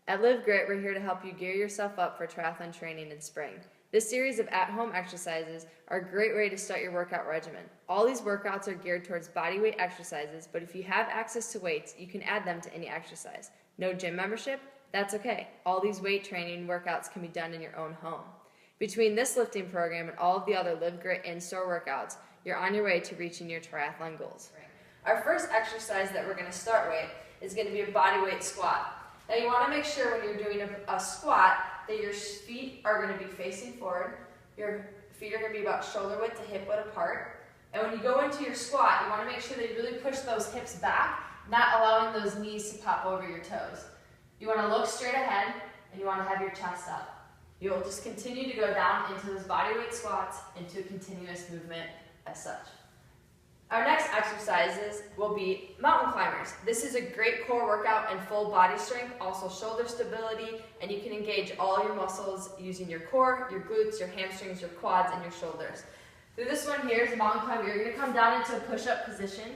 At Live Grit, we're here to help you gear yourself up for triathlon training in spring. This series of at-home exercises are a great way to start your workout regimen. All these workouts are geared towards bodyweight exercises, but if you have access to weights, you can add them to any exercise. No gym membership? That's okay. All these weight training workouts can be done in your own home. Between this lifting program and all of the other Live Grit in-store workouts, you're on your way to reaching your triathlon goals. Our first exercise that we're going to start with is going to be a bodyweight squat. Now you want to make sure when you're doing a squat that your feet are going to be facing forward, your feet are going to be about shoulder width to hip width apart, and when you go into your squat, you want to make sure that you really push those hips back, not allowing those knees to pop over your toes. You want to look straight ahead, and you want to have your chest up. You will just continue to go down into those bodyweight squats into a continuous movement as such. Our next exercises will be mountain climbers. This is a great core workout and full body strength, also shoulder stability, and you can engage all your muscles using your core, your glutes, your hamstrings, your quads, and your shoulders. Through this one here is a mountain climber. You're going to come down into a push-up position.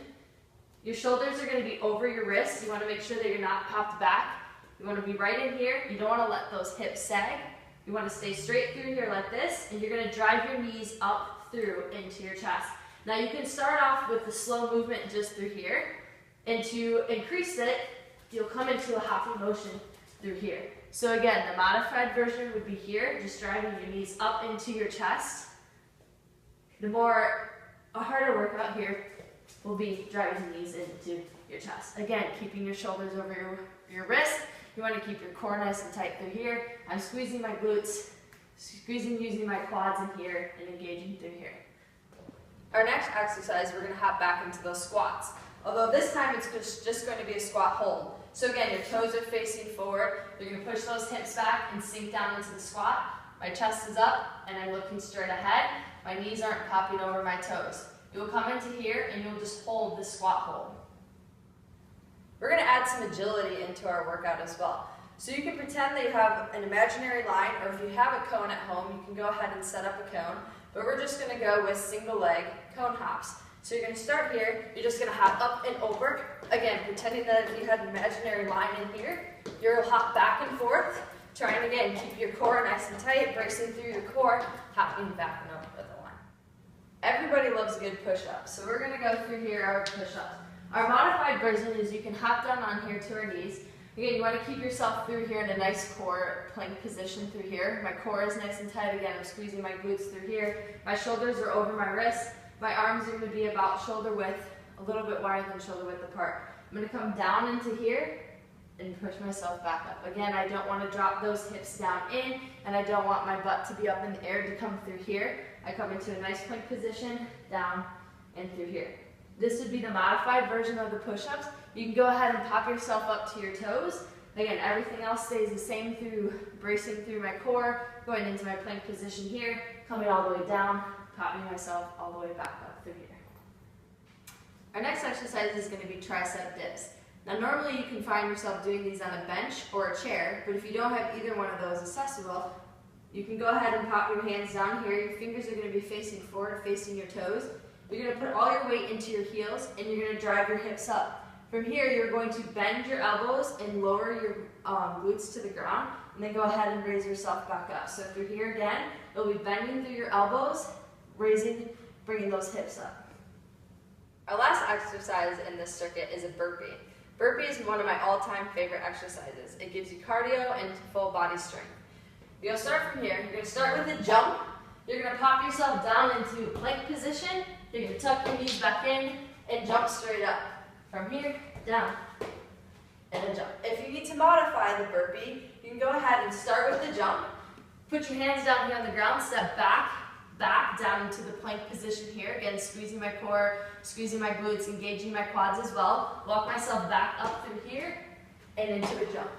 Your shoulders are going to be over your wrists. You want to make sure that you're not popped back. You want to be right in here. You don't want to let those hips sag. You want to stay straight through here like this, and you're going to drive your knees up through into your chest. Now you can start off with the slow movement just through here, and to increase it, you'll come into a hopping motion through here. So again, the modified version would be here, just driving your knees up into your chest. A harder workout here will be driving the knees into your chest. Again, keeping your shoulders over your wrist. You want to keep your core nice and tight through here. I'm squeezing my glutes, using my quads in here, and engaging through here. Our next exercise, we're going to hop back into those squats. Although this time it's just going to be a squat hold. So again, your toes are facing forward. You're going to push those hips back and sink down into the squat. My chest is up and I'm looking straight ahead. My knees aren't popping over my toes. You'll come into here and you'll just hold the squat hold. We're going to add some agility into our workout as well. So you can pretend that you have an imaginary line, or if you have a cone at home, you can go ahead and set up a cone. But we're just going to go with single leg cone hops. So you're going to start here, you're just going to hop up and over. Again, pretending that if you had an imaginary line in here, you'll hop back and forth, trying again, keep your core nice and tight, bracing through your core, hopping back and over the line. Everybody loves a good push-up, so we're going to go through here our push-ups. Our modified version is you can hop down on here to our knees. Again, you want to keep yourself through here in a nice core plank position through here. My core is nice and tight. Again, I'm squeezing my glutes through here. My shoulders are over my wrists. My arms are going to be about shoulder width, a little bit wider than shoulder width apart. I'm going to come down into here and push myself back up. Again, I don't want to drop those hips down in, and I don't want my butt to be up in the air to come through here. I come into a nice plank position, down and through here. This would be the modified version of the push-ups. You can go ahead and pop yourself up to your toes. Again, everything else stays the same through bracing through my core, going into my plank position here, coming all the way down, popping myself all the way back up through here. Our next exercise is going to be tricep dips. Now normally you can find yourself doing these on a bench or a chair, but if you don't have either one of those accessible, you can go ahead and pop your hands down here. Your fingers are going to be facing forward, facing your toes. You're going to put all your weight into your heels, and you're going to drive your hips up. From here, you're going to bend your elbows and lower your glutes to the ground, and then go ahead and raise yourself back up. So through here again, you'll be bending through your elbows, raising, bringing those hips up. Our last exercise in this circuit is a burpee. Burpee is one of my all-time favorite exercises. It gives you cardio and full body strength. You'll start from here. You're going to start with a jump. You're going to pop yourself down into a plank position. You're going to tuck your knees back in and jump straight up. From here, down, and a jump. If you need to modify the burpee, you can go ahead and start with the jump. Put your hands down here on the ground, step back, down into the plank position here. Again, squeezing my core, squeezing my glutes, engaging my quads as well. Walk myself back up through here and into a jump.